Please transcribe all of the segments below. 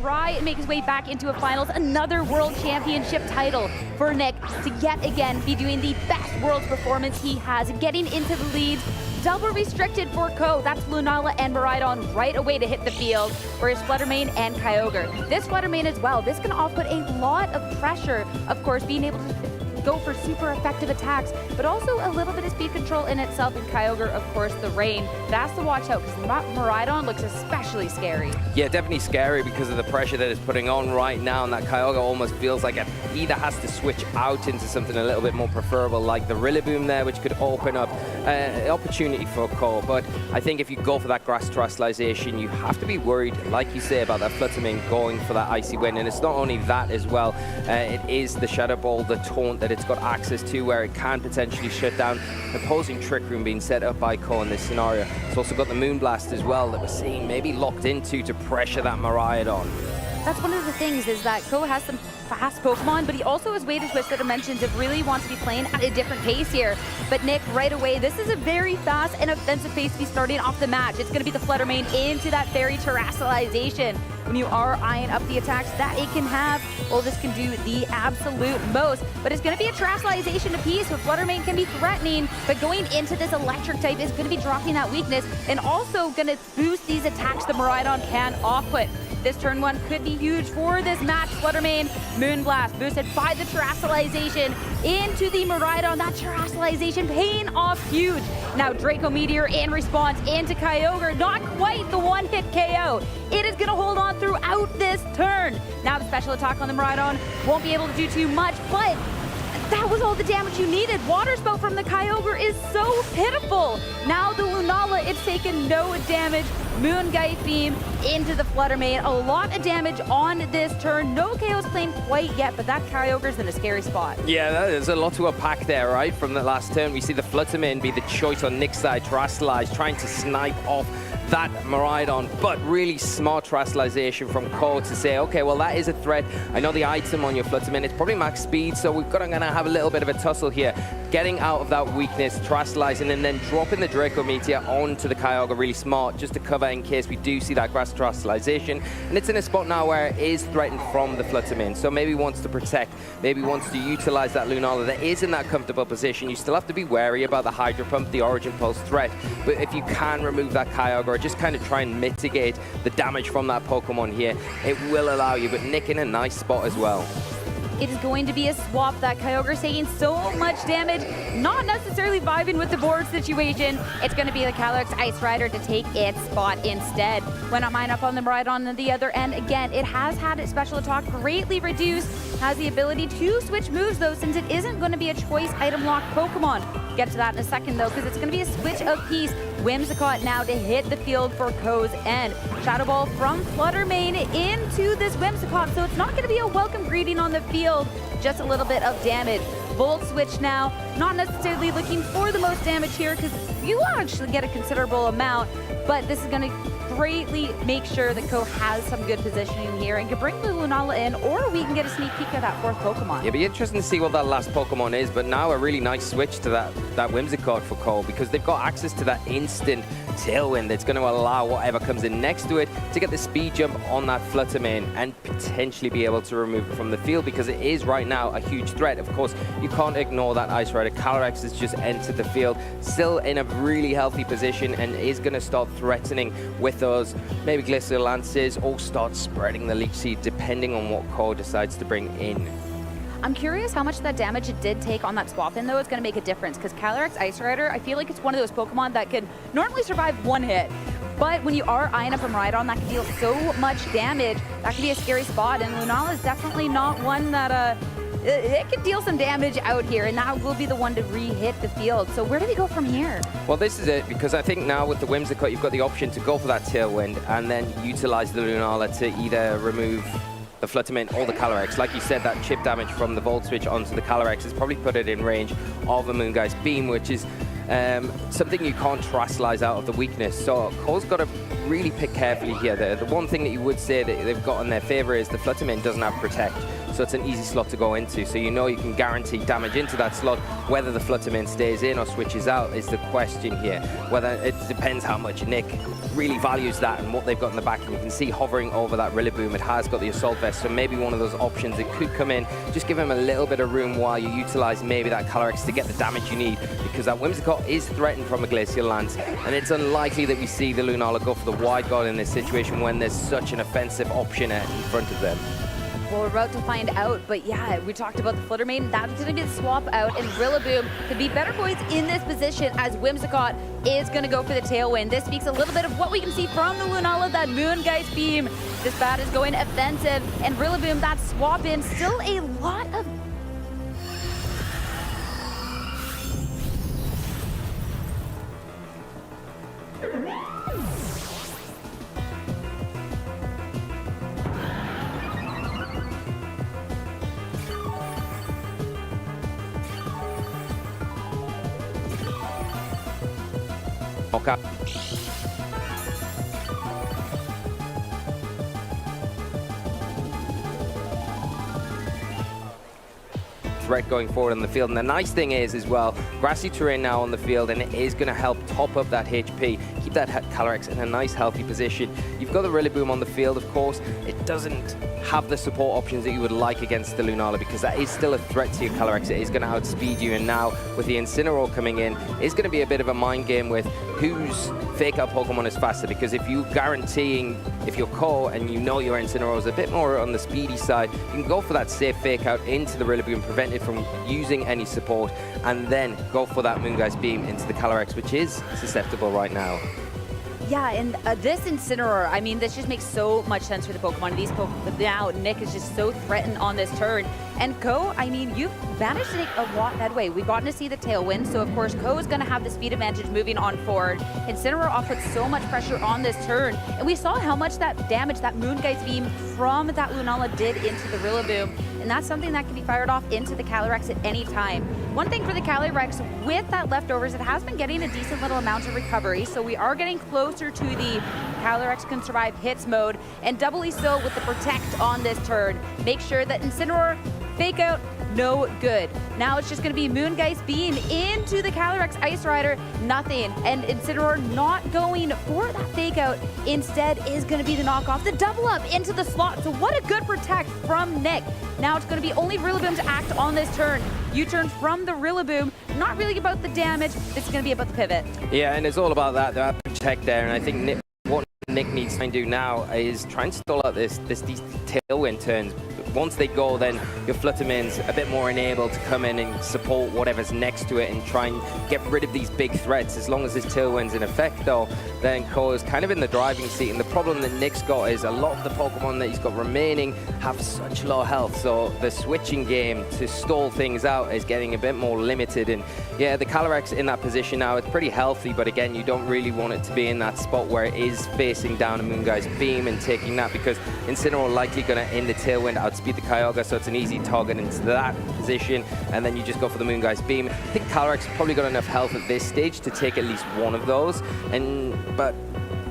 try and make his way back into a finals. Another World Championship title for Nick to yet again be doing the best Worlds performance he has, getting into the lead. Double restricted for Ko. That's Lunala and Miraidon right away to hit the field, whereas Fluttermane and Kyogre. This Fluttermane as well, this can output a lot of pressure, of course, being able to go for super effective attacks, but also a little bit of speed control in itself, and Kyogre, of course, the rain. That's to watch out, because Miraidon looks especially scary. Yeah, definitely scary because of the pressure that it's putting on right now, and that Kyogre almost feels like it either has to switch out into something a little bit more preferable, like the Rillaboom there, which could open up an opportunity for Ko. But I think if you go for that grass terrestrialization, you have to be worried, like you say, about that Fluttermane going for that Icy Wind. And it's not only that as well, it is the Shadow Ball, the taunt that it's got access to, where it can potentially shut down opposing Trick Room being set up by Ko in this scenario. It's also got the Moonblast as well that we're seeing maybe locked into to pressure that Miraidon. That's one of the things, is that Ko has some fast Pokemon, but he also has way to twist the dimensions if really wants to be playing at a different pace here. But Nick, right away, this is a very fast and offensive pace to be starting off the match. It's going to be the Fluttermane into that Fairy Terrestrialization. When you are eyeing up the attacks that it can have, well, this can do the absolute most. But it's going to be a Terrestrialization apiece, where Fluttermane can be threatening, but going into this electric type is going to be dropping that weakness, and also going to boost these attacks the Miraidon can off-put. This turn one could be huge for this match. Fluttermane, Moonblast, boosted by the Terrestrialization into the Miraidon. That Terrestrialization paying off huge. Now Draco Meteor in response into Kyogre. Not quite the one-hit KO. It is going to hold on throughout this turn. Now the special attack on the Miraidon won't be able to do too much, but that was all the damage you needed. Water Spout from the Kyogre is so pitiful. Now the Lunala, it's taken no damage. Moonguy Beam into the Fluttermane. A lot of damage on this turn. No KOs claimed quite yet, but that Kyogre's in a scary spot. Yeah, there's a lot to unpack there, right? From the last turn, we see the Fluttermane be the choice on Nick's side, Terrestrialize, trying to snipe off that Miraidon, but really smart Terrestrialization from Ko to say, okay, well, that is a threat. I know the item on your Fluttermane, it's probably max speed, so we're gonna have a little bit of a tussle here. Getting out of that weakness, Terrestrializing, and then dropping the Draco Meteor onto the Kyogre really smart, just to cover in case we do see that grass Terrestrialization. And it's in a spot now where it is threatened from the Fluttermane, so maybe wants to protect, maybe wants to utilize that Lunala that is in that comfortable position. You still have to be wary about the Hydro Pump, the Origin Pulse threat, but if you can remove that Kyogre, just kind of try and mitigate the damage from that Pokemon here, it will allow you, but Nick in a nice spot as well. It is going to be a swap. That Kyogre's taking so much damage, not necessarily vibing with the board situation. It's going to be the Calyrex Ice Rider to take its spot instead. When I mine up on the Miraidon on the other end, again, it has had its special attack greatly reduced, has the ability to switch moves though, since it isn't going to be a choice item lock Pokemon. Get to that in a second though, because it's going to be a switch of piece. Whimsicott now to hit the field for Ko's end. Shadow Ball from Fluttermane into this Whimsicott, so it's not going to be a welcome greeting on the field, just a little bit of damage. Volt Switch now, not necessarily looking for the most damage here, because you actually get a considerable amount, but this is going to greatly make sure that Ko has some good positioning here and can bring the Lunala in, or we can get a sneak peek at that fourth Pokemon. It'll be interesting to see what that last Pokemon is, but now a really nice switch to that Whimsicott for Ko, because they've got access to that instant Tailwind that's going to allow whatever comes in next to it to get the speed jump on that Fluttermane and potentially be able to remove it from the field, because it is right now a huge threat. Of course, you can't ignore that Ice Rider. Calyrex has just entered the field, still in a really healthy position, and is going to start threatening with those maybe Glacial Lances, or start spreading the Leech Seed depending on what Ko decides to bring in. I'm curious how much that damage it did take on that swap in, though, is going to make a difference, because Calyrex Ice Rider, I feel like it's one of those Pokemon that could normally survive one hit. But when you are eyeing up a Miraidon that can deal so much damage, that can be a scary spot, and Lunala is definitely not one that it could deal some damage out here, and that will be the one to re-hit the field. So where do we go from here? Well, this is it, because I think now with the Whimsicott, you've got the option to go for that Tailwind and then utilize the Lunala to either remove the Fluttermane or the Calyrex. Like you said, that chip damage from the Volt Switch onto the Calyrex has probably put it in range of a Moonguy's Beam, which is something you can't Terrestrialize out of the weakness. So Ko's got to really pick carefully here. The one thing that you would say that they've got in their favor is the Fluttermane doesn't have Protect. so it's an easy slot to go into. So you know you can guarantee damage into that slot. Whether the Fluttermane stays in or switches out is the question here. Whether it depends how much Nick really values that and what they've got in the back. And you can see hovering over that Rillaboom, it has got the Assault Vest, so maybe one of those options that could come in. Just give him a little bit of room while you utilize maybe that Calyrex to get the damage you need, because that Whimsicott is threatened from a Glacial Lance, and it's unlikely that we see the Lunala go for the Wide Guard in this situation when there's such an offensive option in front of them. Well, we're about to find out, but yeah, we talked about the Fluttermane. That's going to be the swap out, and Rillaboom could be better poised in this position as Whimsicott is going to go for the Tailwind. This speaks a little bit of what we can see from the Lunala, that Moongeist Beam. This bat is going offensive, and Rillaboom, that swap in, still a lot of... Okay. Threat going forward on the field, and the nice thing is as well, grassy terrain now on the field, and it is going to help top up that HP, keep that Calyrex in a nice healthy position. You've got the Rillaboom on the field, of course. It doesn't have the support options that you would like against the Lunala, because that is still a threat to your Calyrex. It is going to outspeed you, and now with the Incineroar coming in, it's going to be a bit of a mind game with whose fake out Pokemon is faster, because if you're Ko and you know your Incineroar is a bit more on the speedy side, you can go for that safe fake out into the Rillaboom, prevent it from using any support, and then go for that Moongeist Beam into the Calyrex, which is susceptible right now. Yeah, and this Incineroar, I mean, this just makes so much sense for the Pokemon. These Pokemon, now Nick is just so threatened on this turn. And Ko, I mean, you've managed to take a lot of headway. We've gotten to see the Tailwind, so of course Ko is going to have the speed advantage moving on forward. Incineroar offers so much pressure on this turn, and we saw how much that damage that Moongeist Beam from that Lunala did into the Rillaboom, and that's something that can be fired off into the Calyrex at any time. One thing for the Calyrex, with that leftovers, it has been getting a decent little amount of recovery, so we are getting closer to the Calyrex can survive hits mode, and doubly so with the Protect on this turn. Make sure that Incineroar, fake out, no good. Now it's just going to be Moongeist Beam into the Calyrex Ice Rider, nothing. And Incineroar not going for that fake out, instead is going to be the knockoff, the double up into the slot. So what a good protect from Nick. Now it's going to be only Rillaboom to act on this turn. U-turn from the Rillaboom, not really about the damage, it's going to be about the pivot. Yeah, and it's all about that protect there, and I think what Nick needs to do now is try and stall out these Tailwind turns. Once they go, then your Fluttermane's a bit more enabled to come in and support whatever's next to it and try and get rid of these big threats. As long as this Tailwind's in effect, though, then Ko is kind of in the driving seat. And the problem that Nick's got is a lot of the Pokemon that he's got remaining have such low health. So the switching game to stall things out is getting a bit more limited. And yeah, the Calyrex in that position now, it's pretty healthy. But again, you don't really want it to be in that spot where it is facing down a Moongeist Beam and taking that, because Incineroar likely going to end the Tailwind, outspeed the Kyogre, so it's an easy target into that position, and then you just go for the Moongeist Beam. I think Calyrex probably got enough health at this stage to take at least one of those, but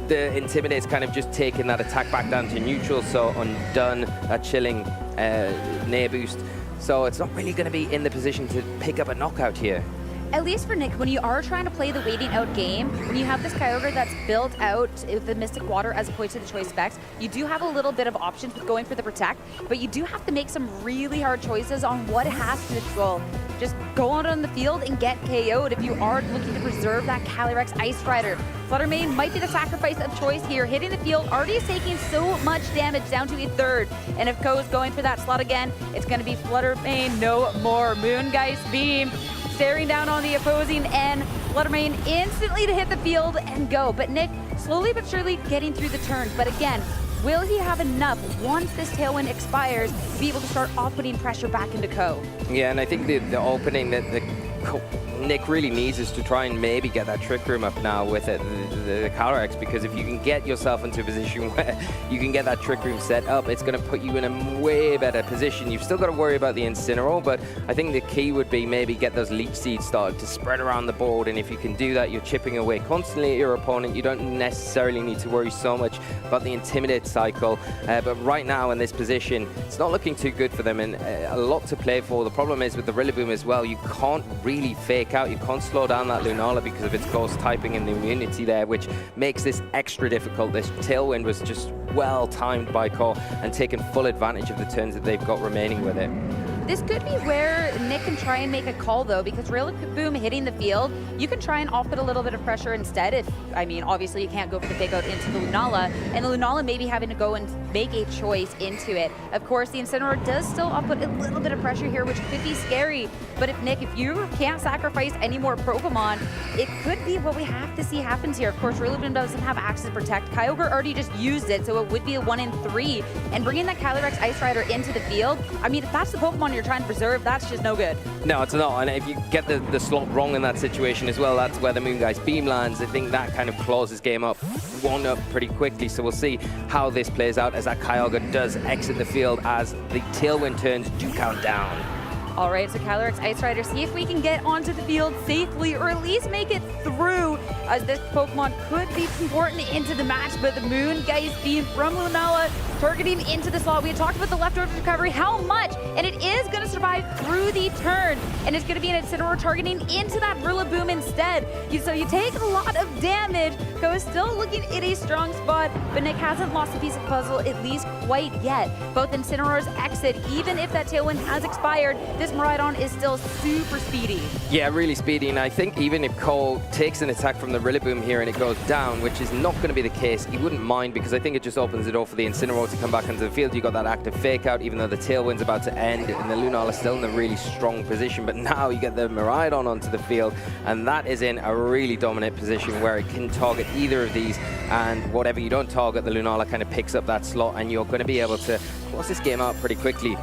the Intimidate's kind of just taking that attack back down to neutral, so undone that chilling Nair boost. So it's not really going to be in the position to pick up a knockout here. At least for Nick, when you are trying to play the waiting out game, when you have this Kyogre that's built out with the Mystic Water as opposed to the Choice Specs, you do have a little bit of options with going for the Protect, but you do have to make some really hard choices on what it has to control. Just go out on the field and get KO'd if you are looking to preserve that Calyrex Ice Rider. Fluttermane might be the sacrifice of choice here. Hitting the field, already is taking so much damage, down to a third. And if Ko is going for that slot again, it's going to be Fluttermane, no more. Moongeist Beam, staring down on the opposing end. Fluttermane instantly to hit the field and go. But Nick slowly but surely getting through the turns. But again, will he have enough once this Tailwind expires to be able to start off putting pressure back into Ko? Yeah, and I think the opening that Nick really needs is to try and maybe get that Trick Room up now with it, the Calyrex, because if you can get yourself into a position where you can get that Trick Room set up, it's going to put you in a way better position. You've still got to worry about the Incineroar, but I think the key would be maybe get those Leech Seeds started to spread around the board, and if you can do that, you're chipping away constantly at your opponent. You don't necessarily need to worry so much about the Intimidate cycle, but right now in this position, it's not looking too good for them, and a lot to play for. The problem is with the Rillaboom as well, you can't really fake out, you can't slow down that Lunala because of its ghost typing and the immunity there, which makes this extra difficult. This Tailwind was just well timed by Core and taken full advantage of the turns that they've got remaining with it. This could be where Nick can try and make a call, though, because Rillaboom hitting the field, you can try and off-put a little bit of pressure instead. Obviously you can't go for the fake out into the Lunala, and the Lunala maybe having to go and make a choice into it. Of course, the Incineroar does still off-put a little bit of pressure here, which could be scary. But if you can't sacrifice any more Pokemon, it could be what we have to see happens here. Of course, Rillaboom doesn't have access to Protect. Kyogre already just used it, so it would be a 1 in 3. And bringing that Calyrex Ice Rider into the field, if that's the Pokemon you're trying to preserve, that's just no good. No, it's not. And if you get the slot wrong in that situation as well, that's where the Moonguy's Beam lands. I think that kind of claws his game up, one up pretty quickly. So we'll see how this plays out as that Kyogre does exit the field as the Tailwind turns do count down. All right, so Calyrex Ice Rider, see if we can get onto the field safely, or at least make it through, as this Pokemon could be important into the match. But the Moongeist Beam from Lunala targeting into the slot. We had talked about the leftover recovery, how much, and it is going to survive through the turn, and it's going to be an Incineroar targeting into that Rillaboom instead. So you take a lot of damage. Ko is still looking in a strong spot, but Nick hasn't lost a piece of puzzle, at least quite yet. Both Incineroar's exit, even if that Tailwind has expired, this Miraidon is still super speedy. Yeah, really speedy, and I think even if Cole takes an attack from the Rillaboom here and it goes down, which is not going to be the case, he wouldn't mind, because I think it just opens the door for the Incineroar to come back into the field. You got that active fake out, even though the Tailwind's about to end, and the Lunala is still in a really strong position, but now you get the Miraidon onto the field, and that is in a really dominant position where it can target either of these, and whatever you don't target, the Lunala kind of picks up that slot, and you're going to be able to close this game out pretty quickly.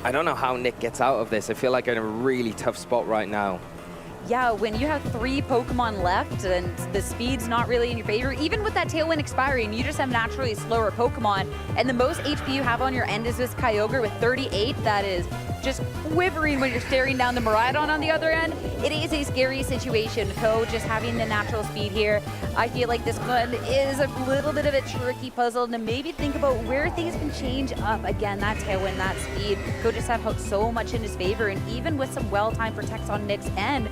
I don't know how Nick gets out of this. I feel like I'm in a really tough spot right now. Yeah, when you have 3 Pokemon left and the speed's not really in your favor, even with that Tailwind expiring, you just have naturally slower Pokemon. And the most HP you have on your end is this Kyogre with 38. That is just quivering when you're staring down the Miraidon on the other end. It is a scary situation. Ko just having the natural speed here. I feel like this one is a little bit of a tricky puzzle to maybe think about where things can change up. Again, that Tailwind, that speed. Ko just had so much in his favor, and even with some well-timed protects on Nick's end,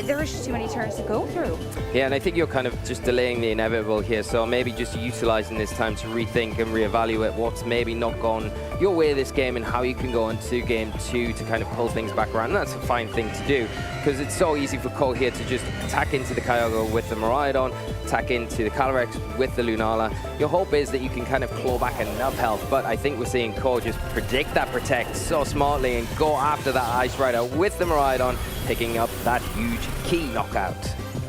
there was just too many turns to go through. Yeah, and I think you're kind of just delaying the inevitable here, so maybe just utilizing this time to rethink and reevaluate what's maybe not gone your way this game and how you can go into game 2 to kind of pull things back around. And that's a fine thing to do, because it's so easy for Cole here to just attack into the Kyogre with the Miraidon, attack into the Calyrex with the Lunala. Your hope is that you can kind of claw back enough health, but I think we're seeing Cole just predict that protect so smartly and go after that Ice Rider with the Miraidon, picking up that huge key knockout.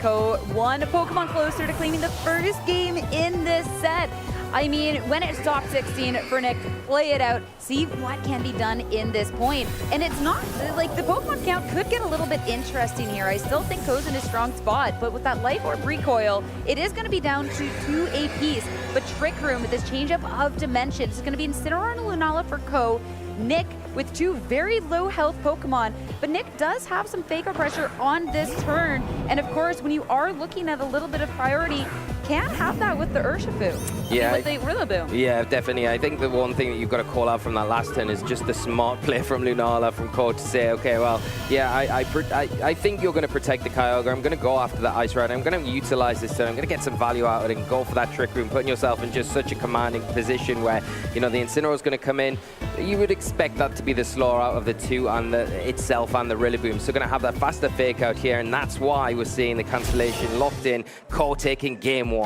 Ko one Pokemon closer to claiming the first game in this set. I mean, when it's top 16 for Nick, play it out, see what can be done in this point. And it's not, like, the Pokemon count could get a little bit interesting here. I still think Ko's in a strong spot, but with that Life Orb recoil, it is going to be down to 2 apiece. But Trick Room with this change-up of dimensions is going to be Incineroar and Lunala for Ko. Nick with 2 very low health Pokemon, but Nick does have some Fake Out pressure on this turn. And of course, when you are looking at a little bit of priority, can't have that with the Urshifu. Yeah, with the Rillaboom. Yeah, definitely. I think the one thing that you've got to call out from that last turn is just the smart play from Lunala, from Ko, to say, okay, well, yeah, I think you're going to protect the Kyogre. I'm going to go after that Ice Rider. I'm going to utilize this turn. I'm going to get some value out of it and go for that Trick Room, putting yourself in just such a commanding position where, you know, the Incineroar is going to come in. You would expect that to be the slower out of the 2 and itself and the Rillaboom. So going to have that faster fake out here, and that's why we're seeing the cancellation locked in. Ko taking game 1.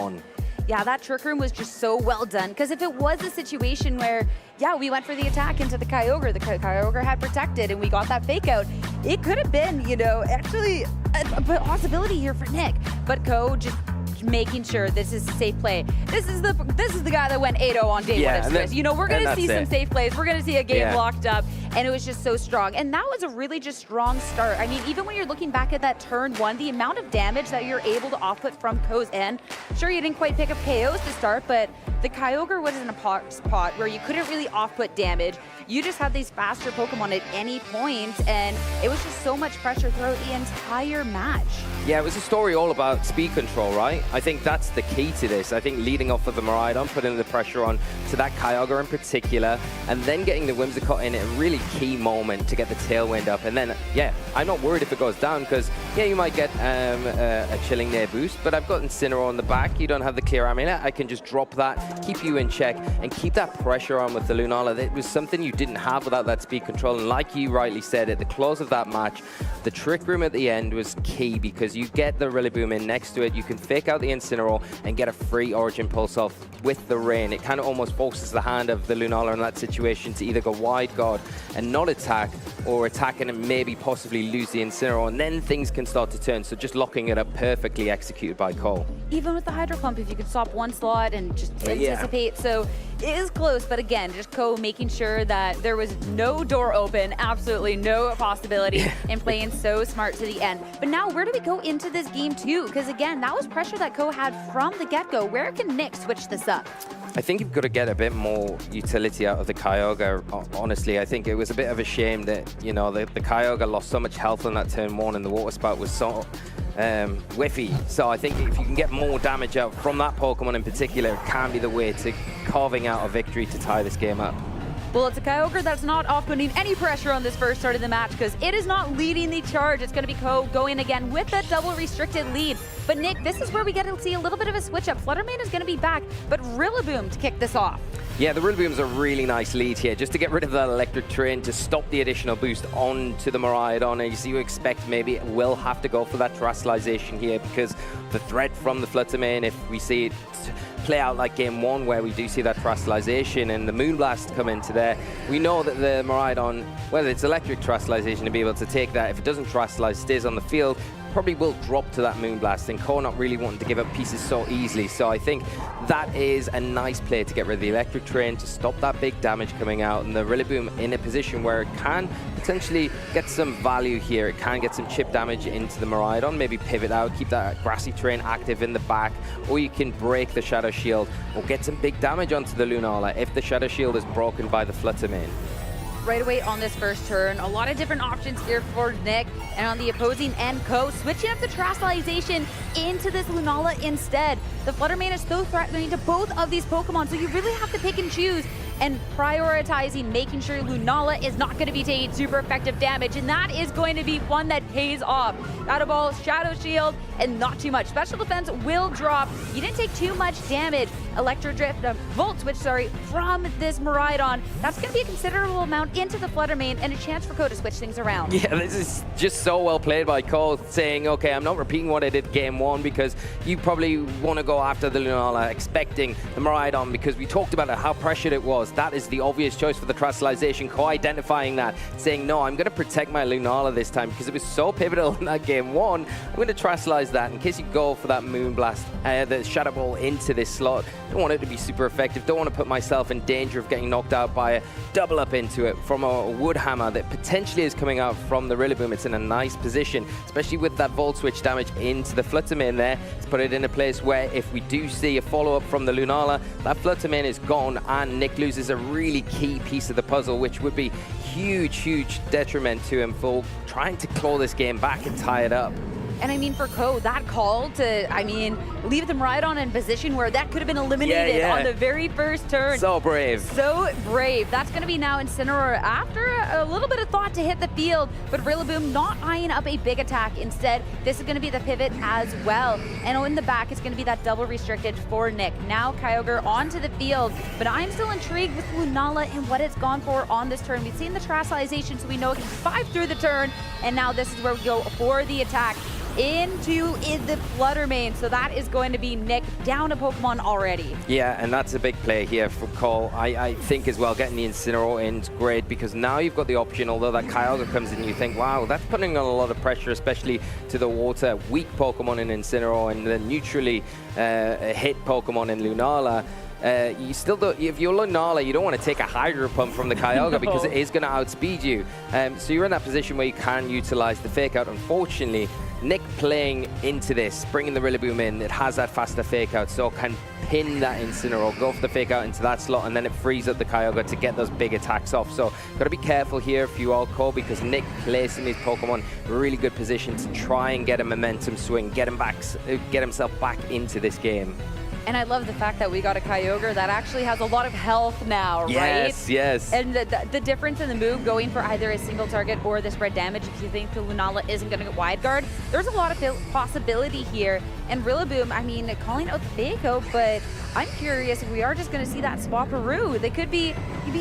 Yeah, that Trick Room was just so well done, because if it was a situation where, yeah, we went for the attack into the Kyogre had protected, and we got that fake out, it could have been, you know, actually a possibility here for Nick. But Ko just making sure this is a safe play. This is the guy that went 8-0 on day 1 of Swiss. You know, we're going to see some safe plays. We're going to see a game locked up. and it was just so strong. And that was a really just strong start. I mean, even when you're looking back at that turn 1, the amount of damage that you're able to off-put from Ko's end, sure, you didn't quite pick up KOs to start, but the Kyogre was in a spot where you couldn't really off-put damage. You just had these faster Pokemon at any point, and it was just so much pressure throughout the entire match. Yeah, it was a story all about speed control, right? I think that's the key to this. I think leading off of the Miraidon, putting the pressure on to that Kyogre in particular, and then getting the Whimsicott in at a really key moment to get the tailwind up. And then, yeah, I'm not worried if it goes down, because, yeah, you might get a Chilling Near boost, but I've got Incineroar on the back. You don't have the Clear Amulet. I can just drop that, keep you in check, and keep that pressure on with the Lunala. It was something you didn't have without that speed control. And like you rightly said, at the close of that match, the Trick Room at the end was key, because you get the Rillaboom in next to it, you can fake out the Incineroar and get a free Origin Pulse off with the Rain. It kind of almost forces the hand of the Lunala in that situation to either go Wide Guard and not attack, or attack and maybe possibly lose the Incineroar, and then things can start to turn. So just locking it up perfectly executed by Cole. Even with the Hydro Pump, if you could stop one slot and just anticipate. Yeah. So it is close, but again, just Ko making sure that there was no door open, absolutely no possibility, and playing so smart to the end. But now, where do we go into this game too? Because again, that was pressure that Ko had from the get-go. Where can Nick switch this up? I think you've got to get a bit more utility out of the Kyogre, honestly. I think it was a bit of a shame that, you know, the Kyogre lost so much health on that turn 1, and the Water Spout was so whiffy. So I think if you can get more damage out from that Pokemon in particular, it can be the way to carving out a victory to tie this game up. Well, it's a Kyogre that's not off-putting any pressure on this first start of the match, because it is not leading the charge. It's going to be Ko going again with that double restricted lead. But Nick, this is where we get to see a little bit of a switch up. Fluttermane is going to be back, but Rillaboom to kick this off. Yeah, the Rillaboom's a really nice lead here, just to get rid of that Electric Train to stop the additional boost onto the Miraidon. And you expect maybe it will have to go for that Terastallization here, because the threat from the Fluttermane, if we see it play out like game 1, where we do see that Terastallization and the Moonblast come into there, we know that the Miraidon, whether it's electric Terastallization to be able to take that, if it doesn't Terastallize, stays on the field, probably will drop to that Moonblast, and Ko not really wanting to give up pieces so easily. So I think that is a nice play to get rid of the Electric Train, to stop that big damage coming out, and the Rillaboom in a position where it can potentially get some value here. It can get some chip damage into the Miraidon, maybe pivot out, keep that Grassy Train active in the back, or you can break the Shadow Shield or get some big damage onto the Lunala if the Shadow Shield is broken by the Fluttermane. Right away on this first turn, a lot of different options here for Nick, and on the opposing end, Ko switching up the Terastallization into this Lunala instead. The Fluttermane is so threatening to both of these Pokemon, so you really have to pick and choose, and prioritizing making sure Lunala is not going to be taking super effective damage, and that is going to be one that pays off. Shadow Ball, Shadow Shield, and not too much. Special Defense will drop. You didn't take too much damage. Electro Drift, Volt Switch, from this Miraidon. That's going to be a considerable amount into the Fluttermane, and a chance for Ko to switch things around. Yeah, this is just so well played by Ko, saying, okay, I'm not repeating what I did game 1, because you probably want to go after the Lunala, expecting the Miraidon, because we talked about how pressured it was. That is the obvious choice for the Terastallization. Ko identifying that, saying, no, I'm going to protect my Lunala this time, because it was so pivotal in that game 1. I'm going to Terastallize that in case you go for that Moonblast, the Shadow Ball into this slot. Don't want it to be super effective. Don't want to put myself in danger of getting knocked out by a double up into it from a Wood Hammer that potentially is coming out from the Rillaboom. It's in a nice position, especially with that Volt Switch damage into the Fluttermane there. Let's put it in a place where if we do see a follow-up from the Lunala, that Fluttermane is gone, and Nick loses a really key piece of the puzzle, which would be huge detriment to him for trying to claw this game back and tie it up. And I mean, for Ko, that call to, leave them right on in position where that could have been eliminated on the very first turn. So brave. So brave. That's going to be now Incineroar after a little bit of thought to hit the field, but Rillaboom not eyeing up a big attack. Instead, this is going to be the pivot as well. And in the back, it's going to be that double restricted for Nick. Now Kyogre onto the field, but I'm still intrigued with Lunala and what it's gone for on this turn. We've seen the Terastallization, so we know it can survive through the turn, and now this is where we go for the attack into the Fluttermane. So that is going to be Nick down a Pokemon already. Yeah, and that's a big play here for Cole. I think as well, getting the Incineroar in is great, because now you've got the option, although that Kyogre comes in, you think, wow, that's putting on a lot of pressure, especially to the water weak Pokemon in Incineroar and the neutrally hit Pokemon in Lunala. you still don't, if you're Lunala, you don't want to take a Hydro Pump from the Kyogre because it is going to outspeed you. So you're in that position where you can utilize the Fake Out. Unfortunately, Nick playing into this, bringing the Rillaboom in, it has that faster Fake Out, so can pin that Incineroar, go for the Fake Out into that slot, and then it frees up the Kyogre to get those big attacks off. So got to be careful here if you all call, because Nick placing these Pokemon in a really good position to try and get a momentum swing, get himself back into this game. And I love the fact that we got a Kyogre that actually has a lot of health now, right? Yes, yes. And the difference in the move going for either a single target or the spread damage, if you think the Lunala isn't going to get wide guard, there's a lot of possibility here. And Rillaboom, I mean, calling out the Fake Out, but I'm curious if we are just going to see that Swapperoo. They could be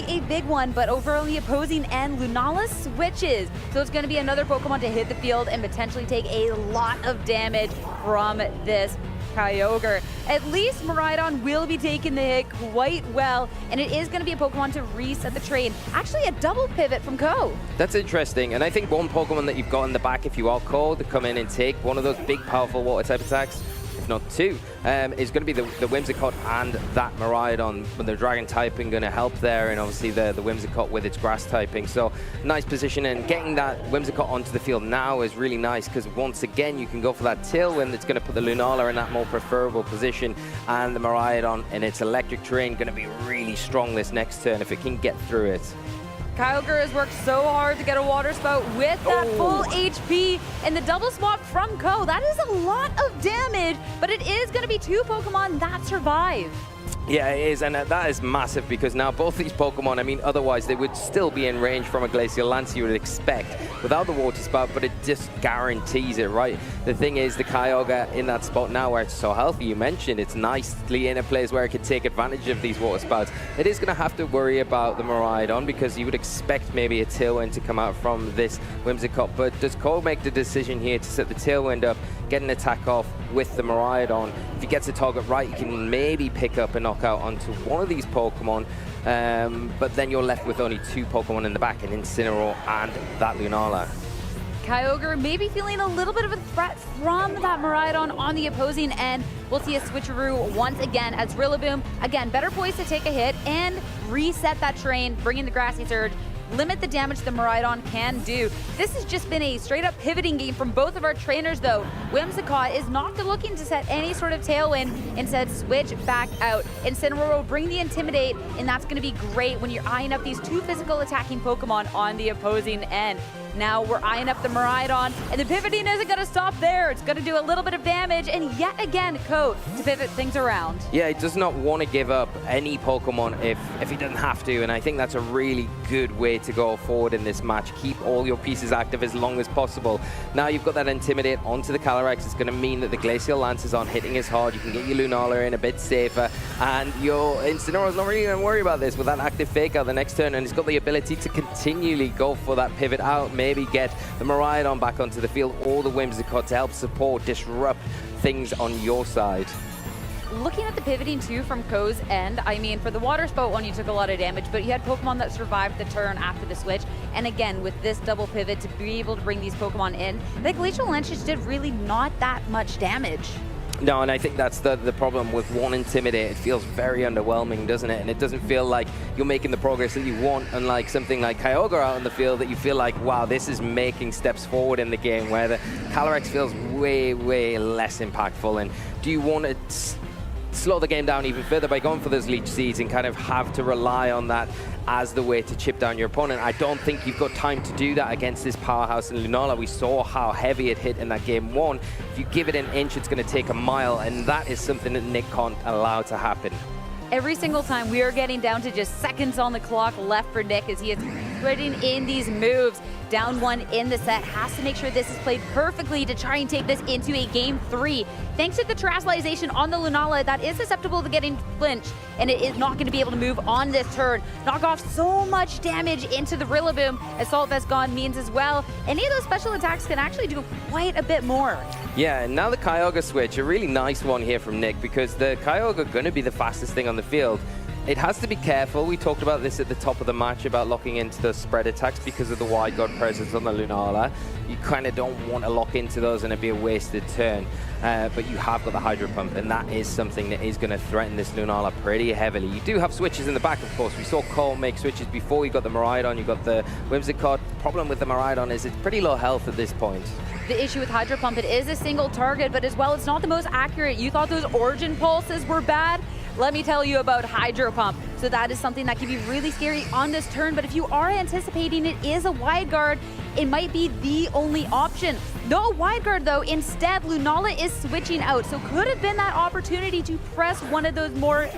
a big one, but over on the opposing end, Lunala switches. So it's going to be another Pokemon to hit the field and potentially take a lot of damage from this Kyogre. At least Miraidon will be taking the hit quite well, and it is going to be a Pokemon to reset the train. Actually, a double pivot from Ko. That's interesting, and I think one Pokemon that you've got in the back, if you are called to come in and take one of those big, powerful water type attacks, if not two, is going to be the Whimsicott and that Miraidon, with the Dragon typing going to help there, and obviously the Whimsicott with its grass typing. So nice position, and getting that Whimsicott onto the field now is really nice, because once again you can go for that Tailwind that's going to put the Lunala in that more preferable position, and the Miraidon and its electric terrain going to be really strong this next turn if it can get through it. Kyogre has worked so hard to get a Water Spout with that full HP, and the double swap from Ko. That is a lot of damage, but it is going to be two Pokemon that survive. Yeah, it is, and that is massive, because now both these Pokemon, I mean, otherwise they would still be in range from a Glacial Lance, you would expect, without the Water Spout, but it just guarantees it, right? The thing is, the Kyogre in that spot now where it's so healthy, you mentioned, it's nicely in a place where it could take advantage of these Water Spouts. It is going to have to worry about the Miraidon, because you would expect maybe a Tailwind to come out from this Whimsicott, but does Cole make the decision here to set the Tailwind up, get an attack off with the Miraidon? If he gets the target right, you can maybe pick up a knockout onto one of these Pokemon, but then you're left with only two Pokemon in the back, an Incineroar and that Lunala. Kyogre maybe feeling a little bit of a threat from that Miraidon on the opposing end. We'll see a switcheroo once again as Rillaboom, again, better poised to take a hit and reset that terrain, bring in the Grassy Surge, limit the damage the Miraidon can do. This has just been a straight-up pivoting game from both of our trainers, though. Whimsicott is not looking to set any sort of Tailwind, instead switch back out. Incineroar will bring the Intimidate, and that's going to be great when you're eyeing up these two physical attacking Pokemon on the opposing end. Now we're eyeing up the Miraidon, and the pivoting isn't going to stop there. It's going to do a little bit of damage, and yet again, Ko to pivot things around. Yeah, he does not want to give up any Pokemon if he doesn't have to, and I think that's a really good way to go forward in this match. Keep all your pieces active as long as possible. Now you've got that Intimidate onto the Calyrex. It's going to mean that the Glacial Lances aren't hitting as hard. You can get your Lunala in a bit safer, and your Incineroar's not really going to worry about this with that active Fake Out the next turn, and he's got the ability to continually go for that pivot out, maybe get the Miraidon back onto the field or the Whimsicott to help support, disrupt things on your side. Looking at the pivoting too from Ko's end, I mean, for the Water Spout one, you took a lot of damage, but you had Pokemon that survived the turn after the switch. And again, with this double pivot to be able to bring these Pokemon in, the Glacial Lance just did really not that much damage. No, and I think that's the problem with one Intimidate. It feels very underwhelming, doesn't it? And it doesn't feel like you're making the progress that you want, unlike something like Kyogre out on the field that you feel like, wow, this is making steps forward in the game, where the Calyrex feels way, way less impactful. And do you want to slow the game down even further by going for those Leech Seeds and kind of have to rely on that as the way to chip down your opponent? I don't think you've got time to do that against this powerhouse in Lunala. We saw how heavy it hit in that game one. If you give it an inch, it's going to take a mile, and that is something that Nick can't allow to happen. Every single time we are getting down to just seconds on the clock left for Nick as he is putting in these moves. Down one in the set, has to make sure this is played perfectly to try and take this into a game 3. Thanks to the Terastallization on the Lunala, that is susceptible to getting flinched, and it is not going to be able to move on this turn. Knock off so much damage into the Rillaboom. Assault Vest gone means as well. Any of those special attacks can actually do quite a bit more. Yeah, and now the Kyogre switch, a really nice one here from Nick, because the Kyogre going to be the fastest thing on the field. It has to be careful. We talked about this at the top of the match about locking into those spread attacks because of the wide guard presence on the Lunala. You kind of don't want to lock into those and it'd be a wasted turn. But you have got the Hydro Pump, and that is something that is going to threaten this Lunala pretty heavily. You do have switches in the back, of course. We saw Cole make switches before you got the Miraidon. You got the Whimsicott. The problem with the Miraidon is it's pretty low health at this point. The issue with Hydro Pump, it is a single target, but as well, it's not the most accurate. You thought those Origin pulses were bad? Let me tell you about Hydro Pump. So that is something that can be really scary on this turn, but if you are anticipating it is a wide guard, it might be the only option. No wide guard though, instead Lunala is switching out, so could have been that opportunity to press one of those more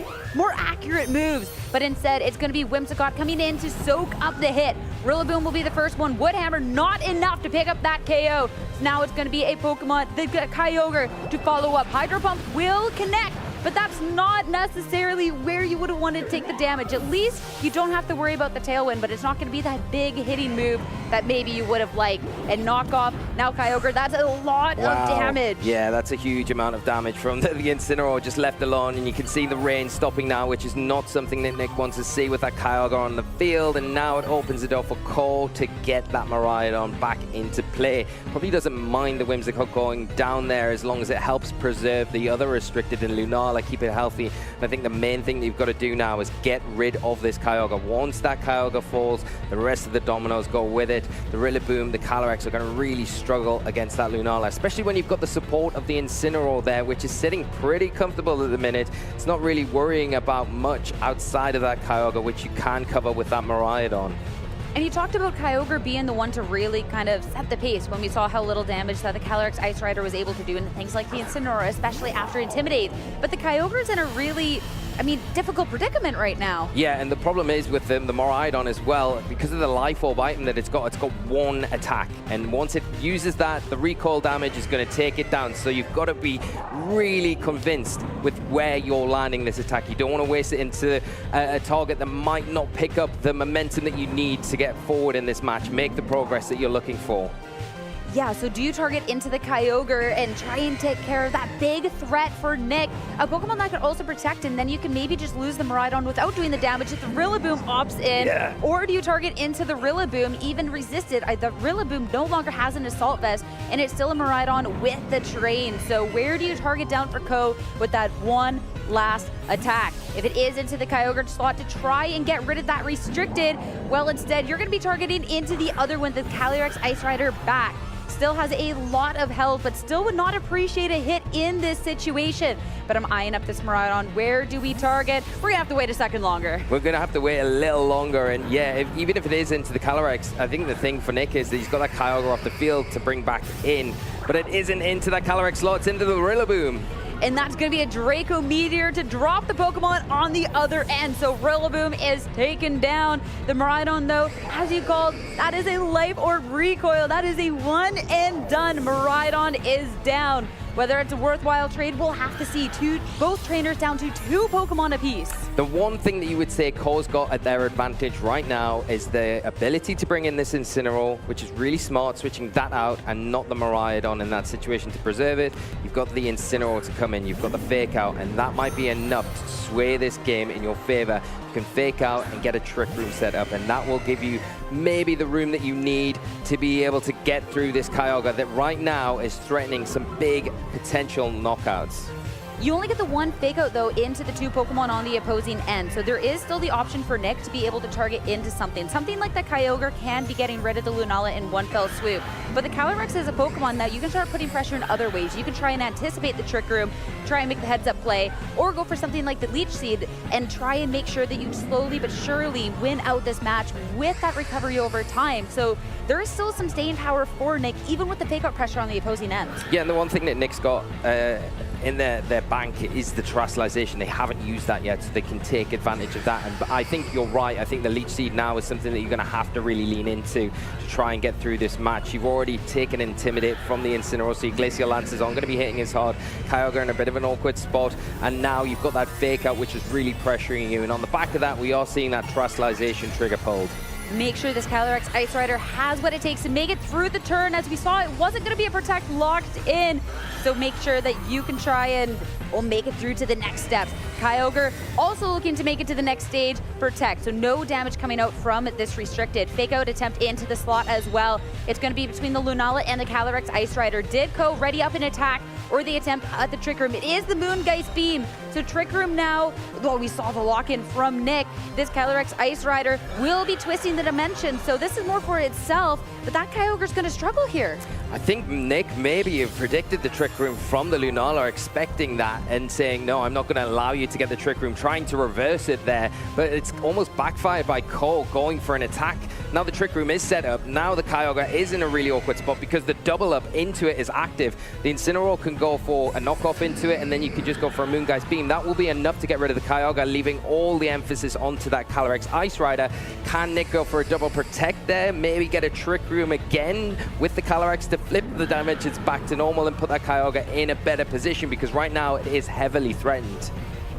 accurate moves, but instead it's going to be Whimsicott coming in to soak up the hit. Rillaboom will be the first one. Woodhammer not enough to pick up that KO. So now it's going to be a Pokemon, the Kyogre, to follow up. Hydro Pump will connect, but that's not necessarily where you would have wanted to take the damage. At least you don't have to worry about the Tailwind, but it's not going to be that big hitting move that maybe you would have liked. And knock off, now Kyogre, that's a lot of damage. Yeah, that's a huge amount of damage from the Incineroar just left alone, and you can see the rain stopping now, which is not something that Nick wants to see with that Kyogre on the field, and now it opens the door for Cole to get that Miraidon back into play. Probably doesn't mind the Whimsicott going down there as long as it helps preserve the other restricted in Lunala, keep it healthy. And I think the main thing that you've got to do now is get rid of this Kyogre. Once that Kyogre falls, the rest of the dominoes go with it. The Rillaboom, the Calyrex are going to really struggle against that Lunala, especially when you've got the support of the Incineroar there, which is sitting pretty comfortable at the minute. It's not really worrying about much outside of that Kyogre, which you can cover with that Miraidon. And you talked about Kyogre being the one to really kind of set the pace when we saw how little damage that the Calyrex Ice Rider was able to do and things like the Incineroar, especially after Intimidate. But the Kyogre's in a really, difficult predicament right now. Yeah, and the problem is with the Miraidon as well, because of the Life Orb item that it's got one attack. And once it uses that, the recoil damage is going to take it down. So you've got to be really convinced with where you're landing this attack. You don't want to waste it into a target that might not pick up the momentum that you need to get forward in this match, make the progress that you're looking for. Yeah, so do you target into the Kyogre and try and take care of that big threat for Nick? A Pokemon that could also protect him, then you can maybe just lose the Miraidon without doing the damage if the Rillaboom opts in. Yeah. Or do you target into the Rillaboom, even resisted? The Rillaboom no longer has an Assault Vest, and it's still a Miraidon with the Train. So where do you target down for Ko with that one last attack? If it is into the Kyogre slot to try and get rid of that restricted, well, instead you're going to be targeting into the other one, the Calyrex Ice Rider back. Still has a lot of health, but still would not appreciate a hit in this situation. But I'm eyeing up this Miraidon. Where do we target? We're going to have to wait a second longer. We're going to have to wait a little longer. And yeah, even if it is into the Calyrex, I think the thing for Nick is that he's got that Kyogre off the field to bring back in. But it isn't into that Calyrex slot, it's into the Rillaboom. And that's going to be a Draco Meteor to drop the Pokemon on the other end. So Rillaboom is taken down. The Miraidon, though, as you called, that is a Life Orb recoil. That is a one and done. Miraidon is down. Whether it's a worthwhile trade, we'll have to see. Both trainers down to 2 Pokemon apiece. The one thing that you would say Cole's got at their advantage right now is the ability to bring in this Incineroar, which is really smart, switching that out and not the Miraidon in that situation to preserve it. You've got the Incineroar to come in, you've got the Fake Out, and that might be enough to sway this game in your favor. You can Fake Out and get a Trick Room set up, and that will give you maybe the room that you need to be able to get through this Kyogre that right now is threatening some big potential knockouts. You only get the one Fake Out, though, into the 2 Pokemon on the opposing end. So there is still the option for Nick to be able to target into something. Something like the Kyogre can be getting rid of the Lunala in one fell swoop. But the Calyrex is a Pokemon that you can start putting pressure in other ways. You can try and anticipate the Trick Room, try and make the heads-up play, or go for something like the Leech Seed and try and make sure that you slowly but surely win out this match with that recovery over time. So there is still some staying power for Nick, even with the Fake Out pressure on the opposing end. Yeah, and the one thing that Nick's got in their bank is the Terrestrialization. They haven't used that yet, so they can take advantage of that. And I think you're right. I think the Leech Seed now is something that you're going to have to really lean into to try and get through this match. You've already taken Intimidate from the Incineroar, so your Glacial Lances aren't going to be hitting as hard. Kyogre in a bit of an awkward spot, and now you've got that Fake Out, which is really pressuring you. And on the back of that, we are seeing that Terrestrialization trigger pulled. Make sure this Calyrex Ice Rider has what it takes to make it through the turn. As we saw, it wasn't going to be a Protect locked in. So make sure that you can try and make it through to the next steps. Kyogre also looking to make it to the next stage, protect. So no damage coming out from this restricted. Fake out attempt into the slot as well. It's going to be between the Lunala and the Calyrex Ice Rider. Did Ko ready up an attack or the attempt at the Trick Room? It is the Moongeist Beam. So Trick Room now, well, we saw the lock-in from Nick. This Calyrex Ice Rider will be twisting the dimension. So this is more for itself, but that Kyogre's going to struggle here. I think Nick maybe have predicted the Trick Room from the Lunala, expecting that and saying, no, I'm not going to allow you to get the Trick Room, trying to reverse it there. But it's almost backfired by Cole going for an attack. Now the Trick Room is set up. Now the Kyogre is in a really awkward spot because the double up into it is active. The Incineroar can go for a knockoff into it, and then you can just go for a Moongeist Beam. That will be enough to get rid of the Kyogre, leaving all the emphasis onto that Calyrex Ice Rider. Can Nick go for a double protect there? Maybe get a Trick Room again with the Calyrex to flip the dimensions back to normal and put that Kyogre in a better position, because right now it is heavily threatened.